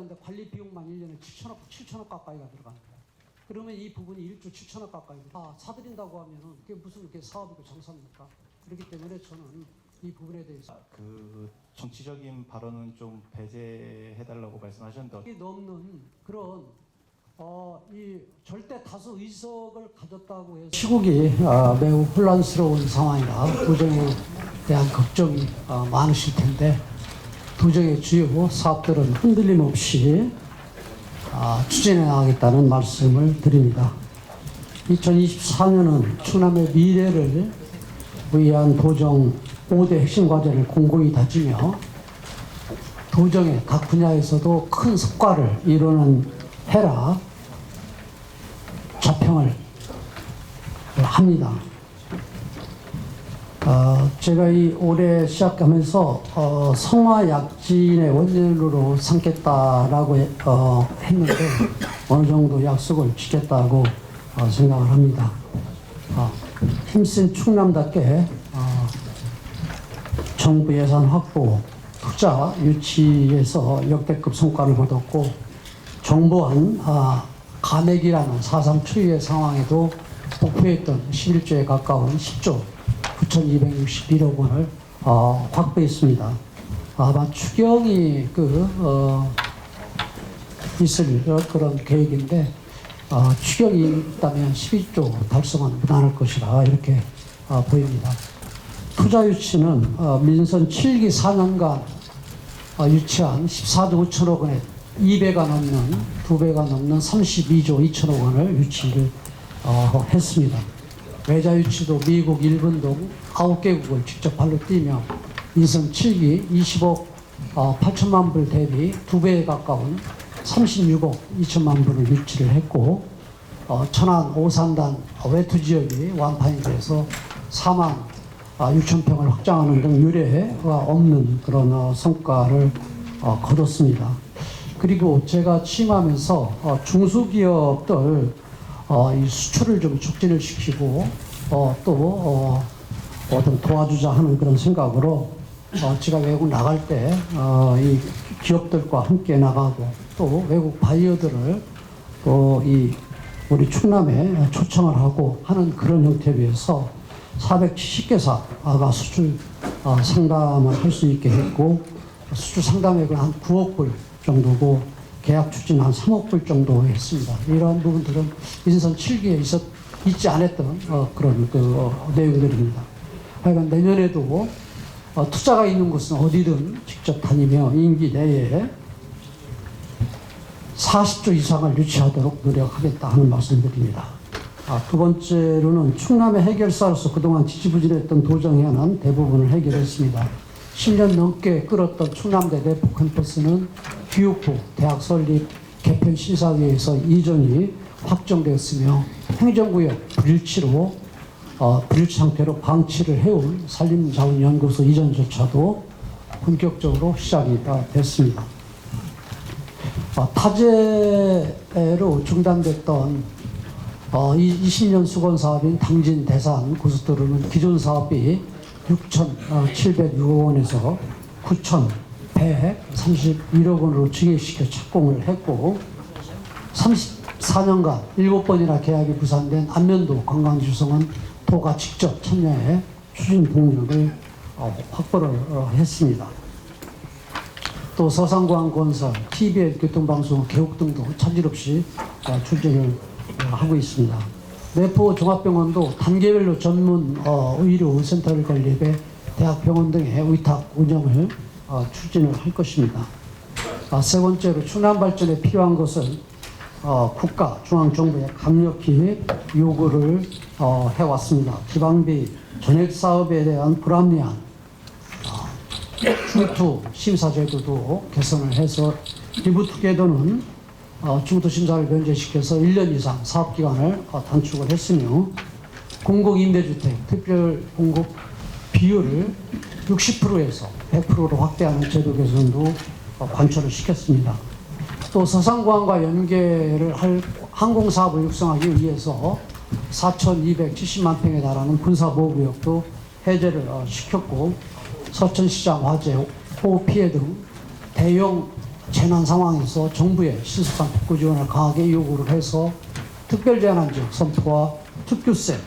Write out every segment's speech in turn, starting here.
하는데 관리 비용만 1년에 7천억 가까이가 들어갑니다. 그러면 이 부분이 1조 7천억 가까이 사들인다고 하면은 그게 무슨 그게 사업이고 정상입니까? 그렇기 때문에 저는 이 부분에 대해서 그 정치적인 발언은 좀 배제해달라고 말씀하셨는데 이 넘는 그런 이 절대 다수 의석을 가졌다고 해서 시국이 매우 혼란스러운 상황이라 도정에 대한 걱정이 많으실 텐데 도정의 주요 사업들은 흔들림 없이 추진해 나가겠다는 말씀을 드립니다. 2024년은 충남의 미래를 위한 도정 5대 핵심 과제를 공고히 다지며 도정의 각 분야에서도 큰 성과를 이루는 해라 자평을 합니다. 제가 이 올해 시작하면서 성화약진의 원년으로 삼겠다라고 했는데 어느 정도 약속을 지켰다고 생각을 합니다. 힘센 충남답게 정부 예산 확보, 투자 유치에서 역대급 성과를 거뒀고 정부한 감액이라는 4.3 초유의 상황에도 목표했던 11조에 가까운 10조 9,261억 원을 확보했습니다. 아마 추경이 있을 그런 계획인데 추경이 있다면 12조 달성은 무난할 것이라 이렇게 보입니다. 투자 유치는 민선 7기 4년간 유치한 14조 5천억 원에 2배가 넘는 32조 2천억 원을 유치를 했습니다. 외자 유치도 미국, 일본 등 9개국을 직접 발로 뛰며 민선 7기 20억 8천만 불 대비 2배에 가까운 36억 2천만 불을 유치를 했고 천안 오산단 외투 지역이 완판이 돼서 4만 6천 평을 확장하는 등 유례가 없는 그런 성과를 거뒀습니다. 그리고 제가 취임하면서 중소기업들 이 수출을 좀 촉진을 시키고 또 어떤 도와주자 하는 그런 생각으로 제가 외국 나갈 때 이 기업들과 함께 나가고 또 외국 바이어들을 또 이 우리 충남에 초청을 하고 하는 그런 형태에 비해서 470개사가 수출 상담을 할 수 있게 했고 수출 상담액은 한 9억 불 정도고 계약 추진 한 3억 불 정도 했습니다. 이러한 부분들은 민선 7기에 있지 않았던 그런 내용들입니다. 하여간 내년에도 투자가 있는 곳은 어디든 직접 다니며 임기 내에 40조 이상을 유치하도록 노력하겠다 하는 말씀드립니다. 두 번째로는 충남의 해결사로서 그동안 지지부진했던 도정현안 대부분을 해결했습니다. 10년 넘게 끌었던 충남대 내포 캠퍼스는 교육부 대학 설립 개편 심사위에서 이전이 확정되었으며 행정구역 불일치 상태로 방치를 해온 산림자원연구소 이전조차도 본격적으로 시작이 됐습니다. 타제로 중단됐던 20년 수건 사업인 당진 대산 고속도로는 기존 사업비 6,706억 원에서 9,131억 원으로 증액시켜 착공을 했고 34년간 7번이나 계약이 무산된 안면도 관광지 조성은 도가 직접 참여해 추진 동력을 확보를 했습니다. 또 서상공항 건설, TBL 교통방송 개국 등도 차질 없이 추진을 하고 있습니다. 내포 종합병원도 단계별로 전문 의료 센터를 건립해 대학병원 등의 위탁 운영을 추진을 할 것입니다. 세 번째로 충남 발전에 필요한 것은 국가 중앙정부에 강력히 요구를 해왔습니다. 지방비 전액 사업에 대한 불합리한 중투 심사제도도 개선을 해서 기부투게더는 중투 심사를 면제시켜서 1년 이상 사업기간을 단축을 했으며 공공임대주택 특별공급 비율을 60%에서 100%로 확대하는 제도 개선도 관철을 시켰습니다. 또 서상공항과 연계를 할 항공사업을 육성하기 위해서 4,270만 평에 달하는 군사보호구역도 해제를 시켰고 서천시장 화재, 호우 피해 등 대형 재난 상황에서 정부의 신속한 복구 지원을 강하게 요구를 해서 특별재난지역 선포와 특규세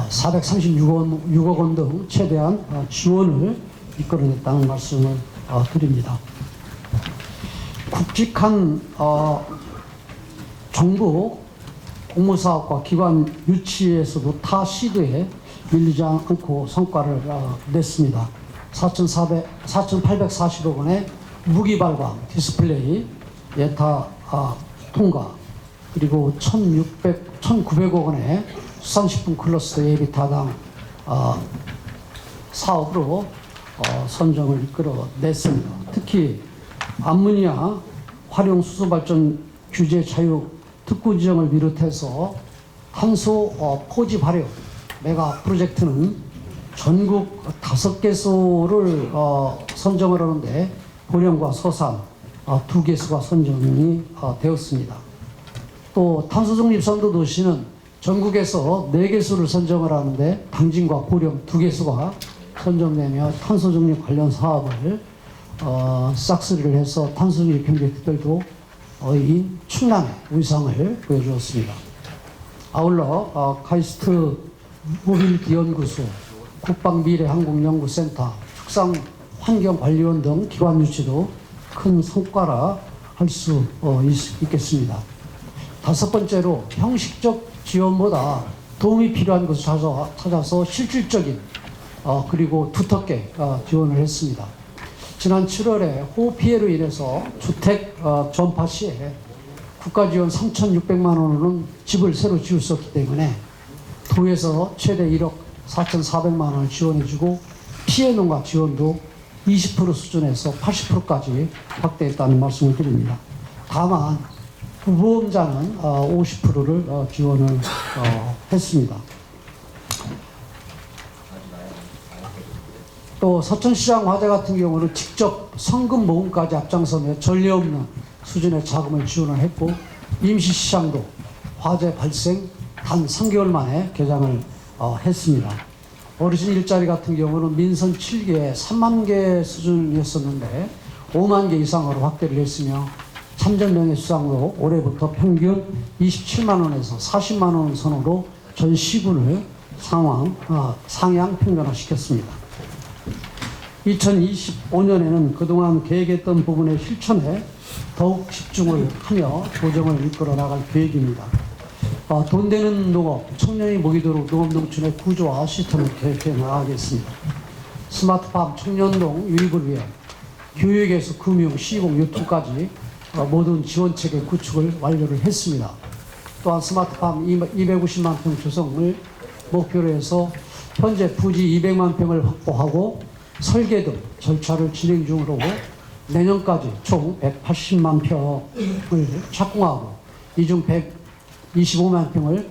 436억 원 등 최대한 지원을 이끌어냈다는 말씀을 드립니다. 굵직한 정부 공무사업과 기관 유치에서도 타 시도에 밀리지 않고 성과를 냈습니다. 4,840억 원의 무기발광 디스플레이 예타 통과, 그리고 1,900억 원의 수산식품 클러스터 예비 타당 사업으로 선정을 이끌어냈습니다. 특히 암모니아 활용 수소발전 규제 자유 특구 지정을 비롯해서 탄소 포집 활용 메가 프로젝트는 전국 5개소를 선정을 하는데 보령과 서산 2개소가 선정이 되었습니다. 또 탄소 중립 선도 도시는 전국에서 4개소를 선정을 하는데 당진과 보령 2개소가 선정되며 탄소 중립 관련 사업을 싹쓸이를 해서 탄소 중립 경제들도 이 충남의 위상을 보여주었습니다. 아울러 카이스트 모빌리티 연구소, 국방미래항공연구센터, 축산환경관리원 등 기관 유치도 큰 성과라 할 수 있겠습니다. 다섯 번째로 형식적 지원보다 도움이 필요한 것을 찾아서 실질적인 그리고 두텁게 지원을 했습니다. 지난 7월에 호우 피해로 인해서 주택 전파 시에 국가 지원 3,600만 원은 집을 새로 지을 수 없기 때문에 도에서 최대 1억 4,400만 원을 지원해주고 피해 농가 지원도 20% 수준에서 80%까지 확대했다는 말씀을 드립니다. 다만 부보험자는 50%를 지원을 했습니다. 또 서천시장 화재 같은 경우는 직접 성금 모금까지 앞장서며 전례 없는 수준의 자금을 지원을 했고, 임시시장도 화재 발생 단 3개월 만에 개장을 했습니다. 어르신 일자리 같은 경우는 민선 7개에 3만 개 수준이었었는데 5만 개 이상으로 확대를 했으며, 참전명예 수당도 올해부터 평균 27만 원에서 40만 원 선으로 전 시군을 상향 평준화시켰습니다. 2025년에는 그동안 계획했던 부분의 실천에 더욱 집중을 하며 조정을 이끌어 나갈 계획입니다. 돈 되는 농업, 청년이 모이도록 농업농촌의 구조화 시스템을 계획해 나가겠습니다. 스마트팜 청년동 유입을 위해 교육에서 금융, 시공, 유통까지 모든 지원체계 구축을 완료를 했습니다. 또한 스마트팜 250만 평 조성을 목표로 해서 현재 부지 200만 평을 확보하고 설계 등 절차를 진행 중으로 내년까지 총 180만 평을 착공하고 이 중 125만 평을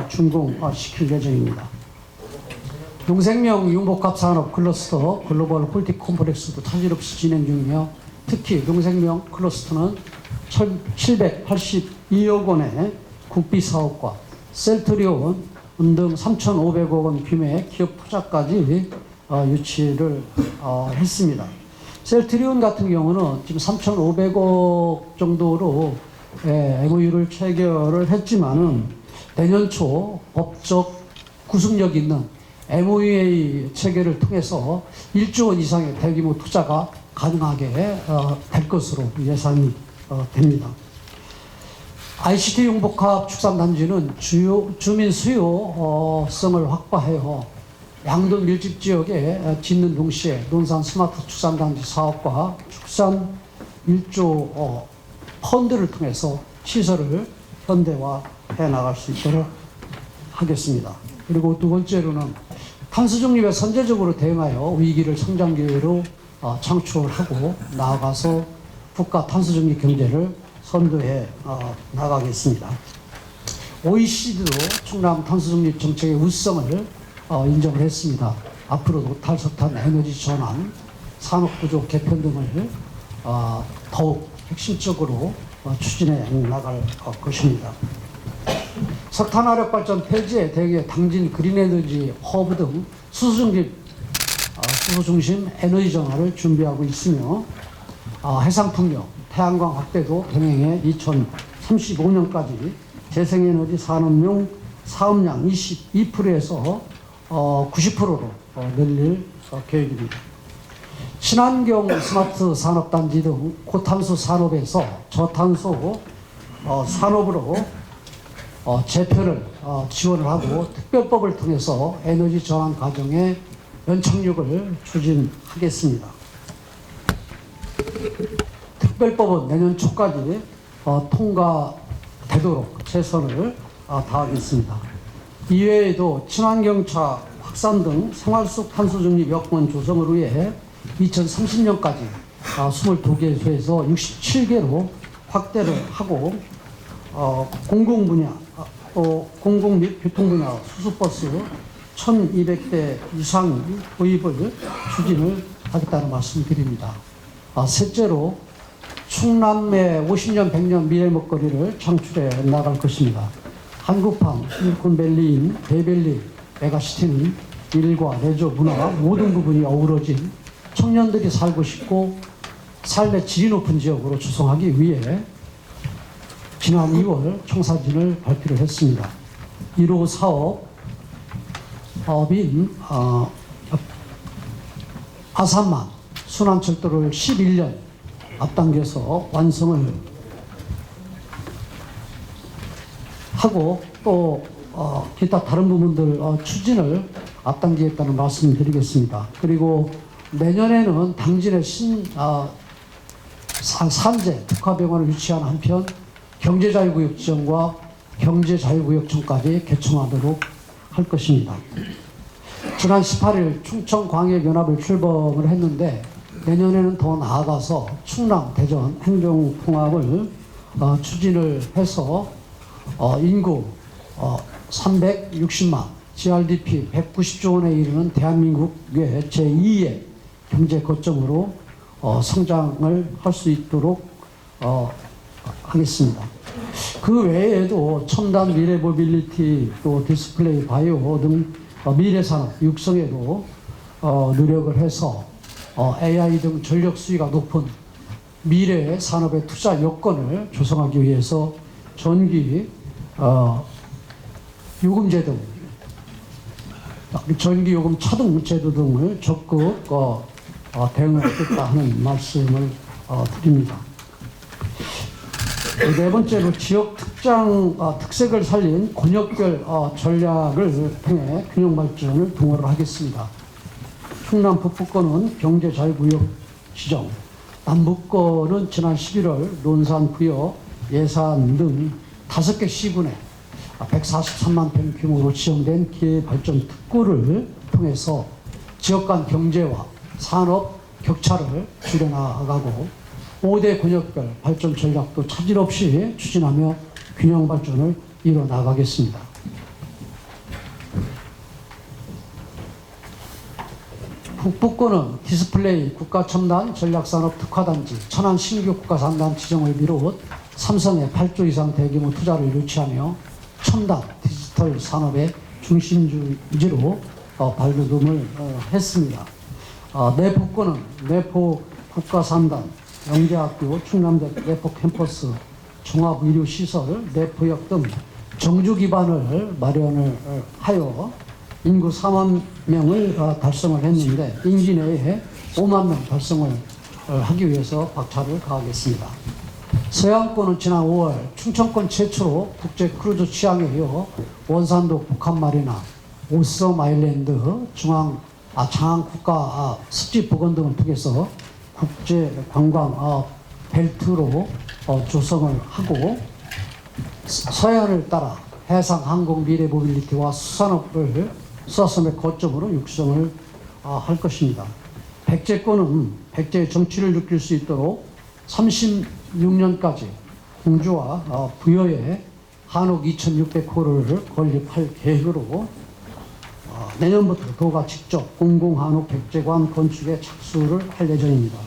준공시킬 예정입니다. 농생명 융복합 산업 클러스터 글로벌 홀티 콤플렉스도 타질 없이 진행 중이며, 특히 농생명 클러스터는 782억 원의 국비 사업과 셀트리온 등 3,500억 원 규모의 기업 투자까지 유치를 했습니다. 셀트리온 같은 경우는 지금 3,500억 정도로 MOU를 체결을 했지만은 내년 초 법적 구속력 있는 MOUA 체결을 통해서 1조 원 이상의 대규모 투자가 가능하게 될 것으로 예상이 됩니다. ICT 융복합 축산단지는 주민 수요성을 확보하여 양돈 밀집 지역에 짓는 동시에 논산 스마트 축산단지 사업과 축산 1조 펀드를 통해서 시설을 현대화해 나갈 수 있도록 하겠습니다. 그리고 두 번째로는 탄소 중립에 선제적으로 대응하여 위기를 성장 기회로 창출을 하고 나아가서 국가 탄소 중립 경제를 선도해 나가겠습니다. OECD도 충남 탄소 중립 정책의 우수성을 인정을 했습니다. 앞으로도 탈석탄 에너지 전환, 산업구조 개편 등을 더욱 핵심적으로 추진해 나갈 것입니다. 석탄화력 발전 폐지에 대개 당진 그린에너지 허브 등 수소 중심 에너지 전환을 준비하고 있으며, 해상풍력, 태양광 확대도 병행해 2035년까지 재생에너지 산업용 사업량 22%에서 90%로 늘릴 계획입니다. 친환경 스마트 산업단지 등 고탄소 산업에서 저탄소 산업으로 재표를 지원을 하고 특별법을 통해서 에너지 전환 과정의 연착륙을 추진하겠습니다. 특별법은 내년 초까지 통과되도록 최선을 다하겠습니다. 이외에도 친환경차 확산 등 생활 속 탄소 중립 여건 조성을 위해 2030년까지 22개소에서 67개로 확대를 하고 공공 분야, 공공 및 교통 분야 수소버스 1,200대 이상 도입을 추진을 하겠다는 말씀드립니다. 셋째로 충남의 50년, 100년 미래 먹거리를 창출해 나갈 것입니다. 한국판 실리콘밸리인 베이밸리 메가시티는 일과 레저, 문화 모든 부분이 어우러진 청년들이 살고 싶고 삶의 질이 높은 지역으로 조성하기 위해 지난 2월 청사진을 발표를 했습니다. 1호 사업인 아산만 순환철도를 11년 앞당겨서 완성을 하고 또 기타 다른 부분들 추진을 앞당기겠다는 말씀을 드리겠습니다. 그리고 내년에는 당진의 산재 특화병원을 유치한 한편 경제자유구역 지정과 경제자유구역청까지 개청하도록 할 것입니다. 지난 18일 충청광역연합을 출범을 했는데 내년에는 더 나아가서 충남, 대전 행정통합을 추진을 해서 인구 360만, GRDP 190조 원에 이르는 대한민국의 제2의 경제 거점으로 성장을 할 수 있도록 하겠습니다. 그 외에도 첨단 미래 모빌리티 또 디스플레이 바이오 등 미래 산업 육성에도 노력을 해서 AI 등 전력 수위가 높은 미래 산업의 투자 여건을 조성하기 위해서 전기 요금제 등 전기 요금 차등 제도 등을 적극 대응하겠다 하는 말씀을 드립니다. 네 번째로 지역 특색을 살린 권역별 전략을 통해 균형 발전을 동원을 하겠습니다. 충남 북부권은 경제자유구역 지정, 남북권은 지난 11월 논산 부여 예산 등 5개 시군에 143만 평 규모로 지정된 기회발전 특구를 통해서 지역 간 경제와 산업 격차를 줄여나가고 5대 권역별 발전 전략도 차질 없이 추진하며 균형 발전을 이뤄 나가겠습니다. 북부권은 디스플레이 국가첨단 전략산업 특화단지, 천안 신규 국가산단 지정을 비롯 삼성의 8조 이상 대규모 투자를 유치하며 첨단 디지털 산업의 중심지로 발돋움을 했습니다. 내포권은 내포 국가산단, 영재학교, 충남대 내포 캠퍼스, 종합의료시설, 내포역 등 정주 기반을 마련을 하여 인구 4만 명을 달성을 했는데 임기 내에 5만 명 달성을 하기 위해서 박차를 가하겠습니다. 서해안권은 지난 5월 충청권 최초로 국제 크루즈 취항에 이어 원산도 북한마리나, 오섬 아일랜드, 장항 국가 습지 복원 등을 통해서 국제 관광 벨트로 조성을 하고 서해안을 따라 해상 항공 미래 모빌리티와 수산업의 거점으로 육성을 할 것입니다. 백제권은 백제의 정치를 느낄 수 있도록 36년까지 공주와 부여에 한옥 2,600호를 건립할 계획으로 내년부터 도가 직접 공공한옥 백제관 건축에 착수를 할 예정입니다.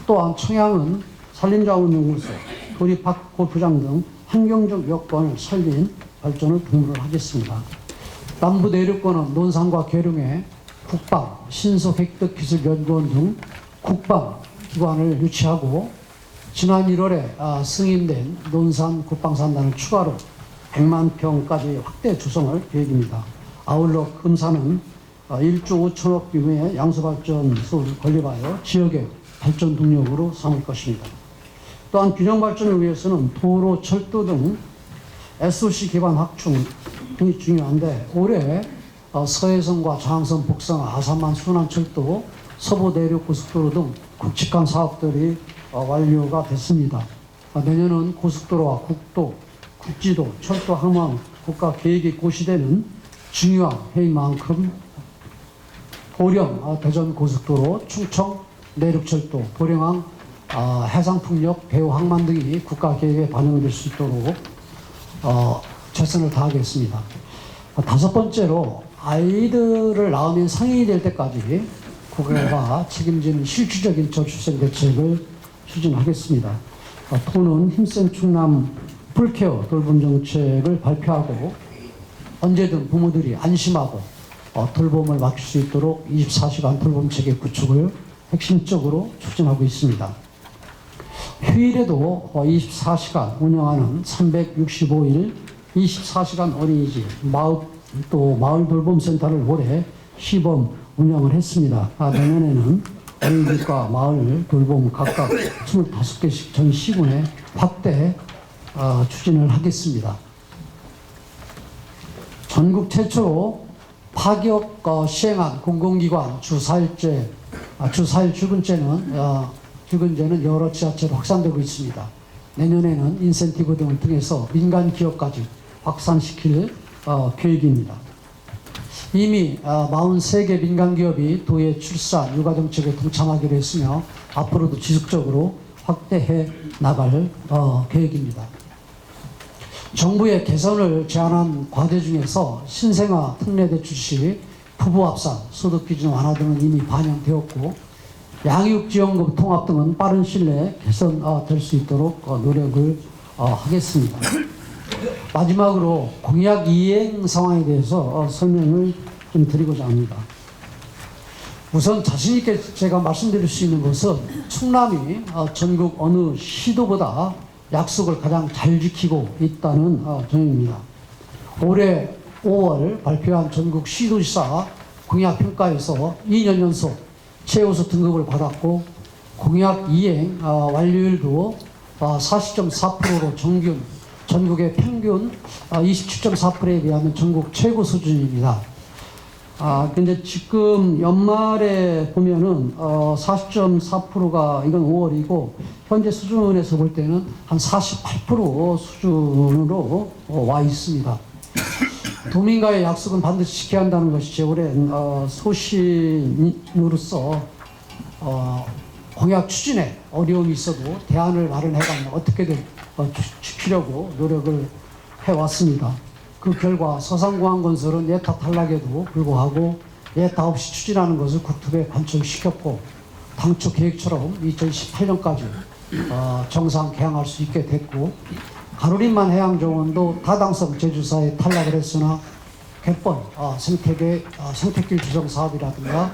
또한 청양은 산림자원연구소, 도립학 골프장 등 환경적 여건을 살린 발전을 독려를 하겠습니다. 남부 내륙권은 논산과 계룡에 국방, 신속획득기술연구원 등 국방 기관을 유치하고 지난 1월에 승인된 논산 국방산단을 추가로 100만 평까지 확대 조성할 계획입니다. 아울러 금산은 1조 5천억 규모의 양수발전소를 건립하여 지역의 발전 동력으로 삼을 것입니다. 또한 균형 발전을 위해서는 도로, 철도 등 SOC 기반 확충이 중요한데 올해 서해선과 장항선, 복성, 아산만 순환철도, 서부 내륙 고속도로 등 굵직한 사업들이 완료가 됐습니다. 내년은 고속도로와 국도, 국지도, 철도, 항만 국가 계획이 고시되는 중요한 해인 만큼 보령 대전 고속도로, 충청 내륙철도, 보령항 해상풍력, 배후 항만 등이 국가 계획에 반영될 수 있도록 최선을 다하겠습니다. 다섯 번째로 아이들을 낳으면 성인이 될 때까지 국가가 책임지는 실질적인 저출생 대책을 추진하겠습니다. 도는 힘센 충남 풀케어 돌봄 정책을 발표하고 언제든 부모들이 안심하고 돌봄을 맡길 수 있도록 24시간 돌봄 체계 구축을 핵심적으로 추진하고 있습니다. 휴일에도 24시간 운영하는 365일 24시간 어린이집, 마을 돌봄센터를 올해 시범 운영을 했습니다. 내년에는 어린이집과 마을 돌봄 각각 25개씩 전 시군에 확대 추진을 하겠습니다. 전국 최초로 파격 시행한 공공기관 주 4일 출근제는 여러 지자체로 확산되고 있습니다. 내년에는 인센티브 등을 통해서 민간 기업까지 확산시킬 계획입니다. 이미 43개 민간 기업이 도의 출산, 육아 정책에 동참하기로 했으며 앞으로도 지속적으로 확대해 나갈 계획입니다. 정부의 개선을 제안한 과제 중에서 신생아 특례대출 시 부부 합산, 소득 기준 완화 등은 이미 반영되었고 양육지원금 통합 등은 빠른 시일 내에 개선될 수 있도록 노력을 하겠습니다. 마지막으로 공약 이행 상황에 대해서 설명을 좀 드리고자 합니다. 우선 자신 있게 제가 말씀드릴 수 있는 것은 충남이 전국 어느 시도보다 약속을 가장 잘 지키고 있다는 점입니다. 올해 5월 발표한 전국 시도지사 공약평가에서 2년 연속 최우수 등급을 받았고 공약 이행 완료율도 40.4%로 전국의 평균 27.4%에 비하면 전국 최고 수준입니다. 근데 지금 연말에 보면은 40.4%가 이건 5월이고 현재 수준에서 볼 때는 한 48% 수준으로 와 있습니다. 도민과의 약속은 반드시 지켜야 한다는 것이 제 오랜 소신으로서 공약 추진에 어려움이 있어도 대안을 마련해가면 어떻게든 지키려고 노력을 해왔습니다. 그 결과 서산공항건설은 예타 탈락에도 불구하고 예타 없이 추진하는 것을 국토부에 관철시켰고 당초 계획처럼 2018년까지 정상 개항할 수 있게 됐고 가로림만 해양정원도 타당성 제주사에 탈락을 했으나 갯번 생태길 조성 사업이라든가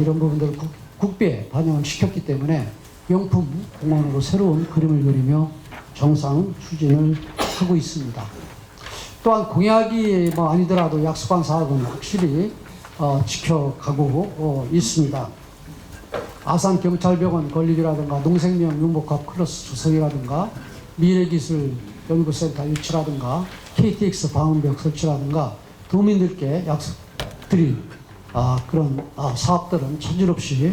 이런 부분들을 국비에 반영을 시켰기 때문에 명품 공원으로 새로운 그림을 그리며 정상 추진을 하고 있습니다. 또한 공약이 아니더라도 약속한 사업은 확실히 지켜가고 있습니다. 아산경찰병원 건립이라든가 농생명 융복합 클러스 조성이라든가 미래기술연구센터 유치라든가 KTX 방음벽 설치라든가 도민들께 약속드린 그런 사업들은 차질없이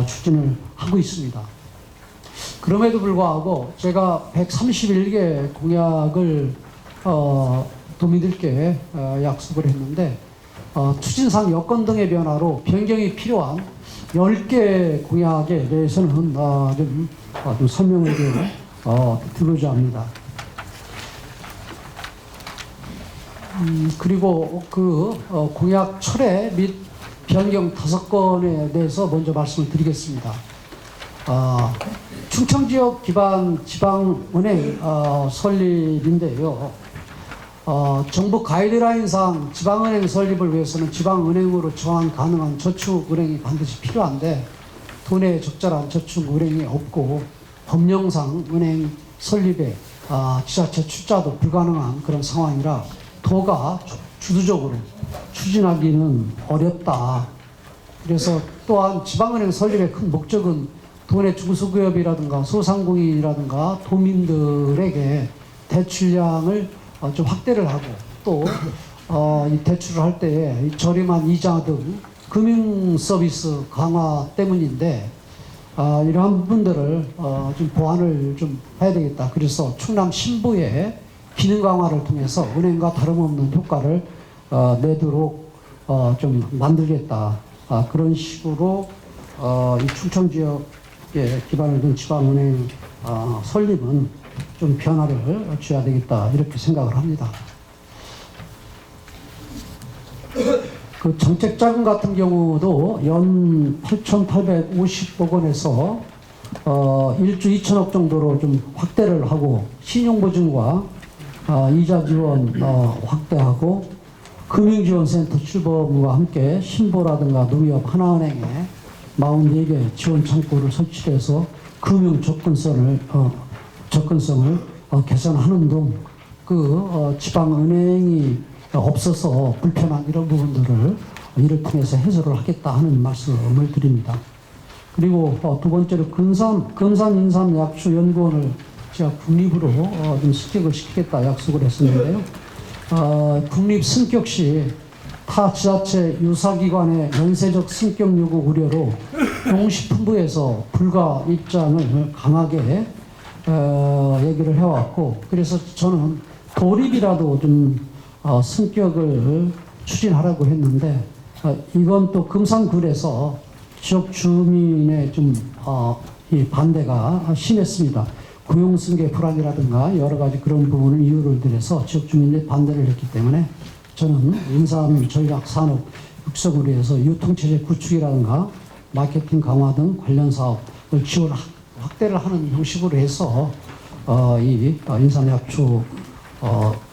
추진을 하고 있습니다. 그럼에도 불구하고 제가 131개 공약을 도민들께 약속을 했는데 추진상 여건 등의 변화로 변경이 필요한 10개 공약에 대해서는 좀 설명을 드리고자 합니다. 그리고 그 공약 철회 및 변경 5건에 대해서 먼저 말씀을 드리겠습니다. 충청지역 기반 지방은행 설립인데요. 정부 가이드라인상 지방은행 설립을 위해서는 지방은행으로 전환 가능한 저축은행이 반드시 필요한데 도내에 적절한 저축은행이 없고 법령상 은행 설립에 지자체 출자도 불가능한 그런 상황이라 도가 주도적으로 추진하기는 어렵다. 그래서 또한 지방은행 설립의 큰 목적은 도내 중소기업이라든가 소상공인이라든가 도민들에게 대출량을 좀 확대를 하고 또 이 대출을 할 때에 이 저렴한 이자 등 금융 서비스 강화 때문인데 이러한 부분들을 좀 보완을 좀 해야 되겠다. 그래서 충남 신부의 기능 강화를 통해서 은행과 다름없는 효과를 내도록 좀 만들겠다. 그런 식으로 이 충청 지역에 기반을 둔 지방은행 설립은 좀 변화를 줘야 되겠다. 이렇게 생각을 합니다. 그 정책 자금 같은 경우도 연 8,850억 원에서 1조 2천억 정도로 좀 확대를 하고 신용보증과 이자 지원 확대하고 금융지원센터 출범과 함께 신보라든가 농협 하나은행에 44개 지원 창구를 설치해서 금융 접근성을 개선하는 등 지방은행이 없어서 불편한 이런 부분들을 이를 통해서 해소를 하겠다 하는 말씀을 드립니다. 그리고 두 번째로 금산인삼약초연구원을 제가 국립으로 좀 승격을 시키겠다 약속을 했었는데요. 국립 승격 시 타 지자체 유사기관의 연쇄적 승격 요구 우려로 농식품부에서 불가 입장을 강하게 얘기를 해왔고, 그래서 저는 도립이라도 좀 승격을 추진하라고 했는데 이건 또 금산굴에서 지역 주민의 좀 이 반대가 심했습니다. 고용승계 불안이라든가 여러 가지 그런 부분을 이유를 들어서 지역 주민들이 반대를 했기 때문에 저는 인삼 전략 산업 육성을 위해서 유통체제 구축이라든가 마케팅 강화 등 관련 사업을 지원 확대를 하는 형식으로 해서 이 인삼약초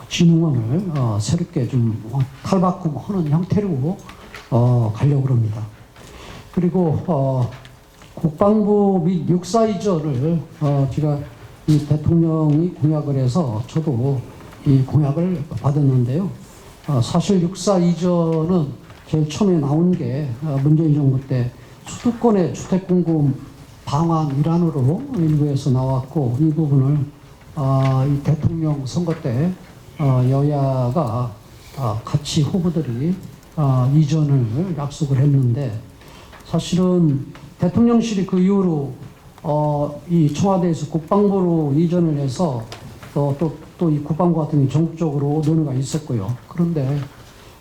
진흥원을 새롭게 좀 탈바꿈하는 형태로 가려고 합니다. 그리고 국방부 및 육사 이전을 제가 이 대통령이 공약을 해서 저도 이 공약을 받았는데요. 사실 육사 이전은 제일 처음에 나온 게 문재인 정부 때 수도권의 주택 공급 방안 일환으로 일부에서 나왔고, 이 부분을 이 대통령 선거 때 여야가 같이 후보들이 이전을 약속을 했는데, 사실은 대통령실이 그 이후로 이 청와대에서 국방부로 이전을 해서 또 이 국방부 같은 경우 전국적으로 논의가 있었고요. 그런데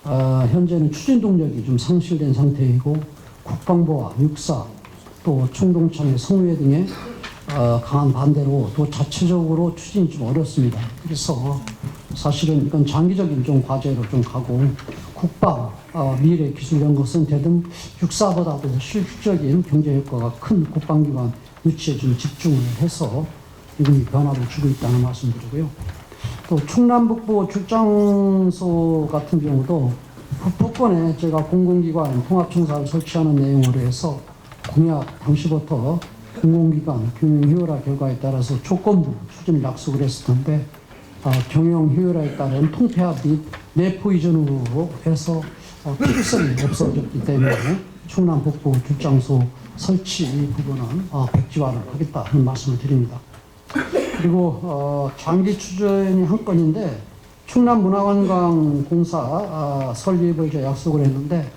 현재는 추진 동력이 좀 상실된 상태이고 국방부와 육사 또 총동창회 성의회 등의 강한 반대로 또 자체적으로 추진이 좀 어렵습니다. 그래서 사실은 이건 장기적인 좀 과제로 좀 가고 국방, 미래기술연구센터 등 육사보다도 실질적인 경제효과가 큰 국방기관 유치에 좀 집중을 해서 이분이 변화를 주고 있다는 말씀드리고요. 또 충남북부 출장소 같은 경우도 북부권에 제가 공공기관 통합청사를 설치하는 내용으로 해서 공약 당시부터 공공기관 경영 효율화 결과에 따라서 조건부 추진을 약속을 했을 텐데 경영 효율화에 따른 통폐합 및 내포 이전으로 해서 필요성이 없어졌기 때문에 충남 북부 출장소 설치 부분은 백지화를 하겠다 하는 말씀을 드립니다. 그리고 장기 추진이 한 건인데 충남문화관광공사 설립을 이제 약속을 했는데,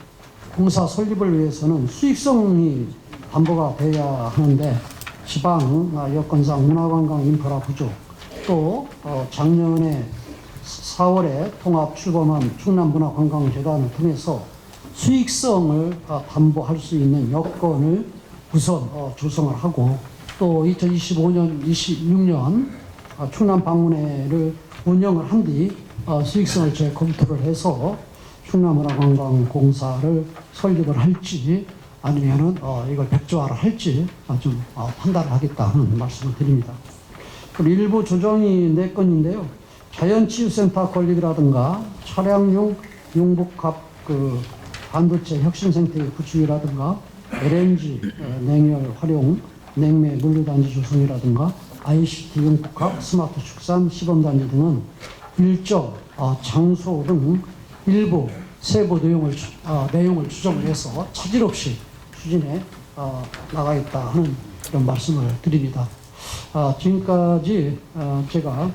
공사 설립을 위해서는 수익성이 담보가 돼야 하는데 지방 여건상 문화관광 인프라 부족, 또 작년에 4월에 통합 출범한 충남문화관광재단을 통해서 수익성을 담보할 수 있는 여건을 우선 조성을 하고, 또 2025년, 26년 충남 방문회를 운영을 한 뒤 수익성을 재검토를 해서 충남문화관광공사를 설립을 할지 아니면은 이걸 백지화를 할지 좀 판단을 하겠다는 말씀을 드립니다. 그리고 일부 조정이 4건인데요. 자연치유센터 건립이라든가 차량용 융복합 반도체 혁신생태 구축이라든가 LNG 냉열 활용 냉매 물류단지 조성이라든가 ICT 융복합, 스마트 축산, 시범단지 등은 일정 장소 등 일부 세부 내용을 추정을 해서 차질 없이 추진해 나가겠다 하는 그런 말씀을 드립니다. 지금까지 제가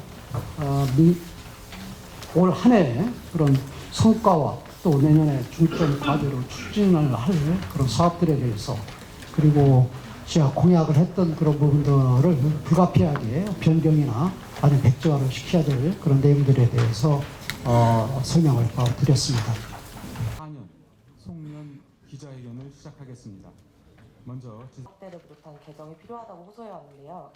올 한 해 그런 성과와 또 내년에 중점 과제로 추진을 할 그런 사업들에 대해서 그리고 제가 공약을 했던 그런 부분들을 불가피하게 변경이나 아니면 백지화를 시켜야 될 그런 내용들에 대해서 설명을 드렸습니다. 4년 송년 기자회견을 시작하겠습니다. 먼저 때를 비롯한 개정이 필요하다고 호소해 왔는데요.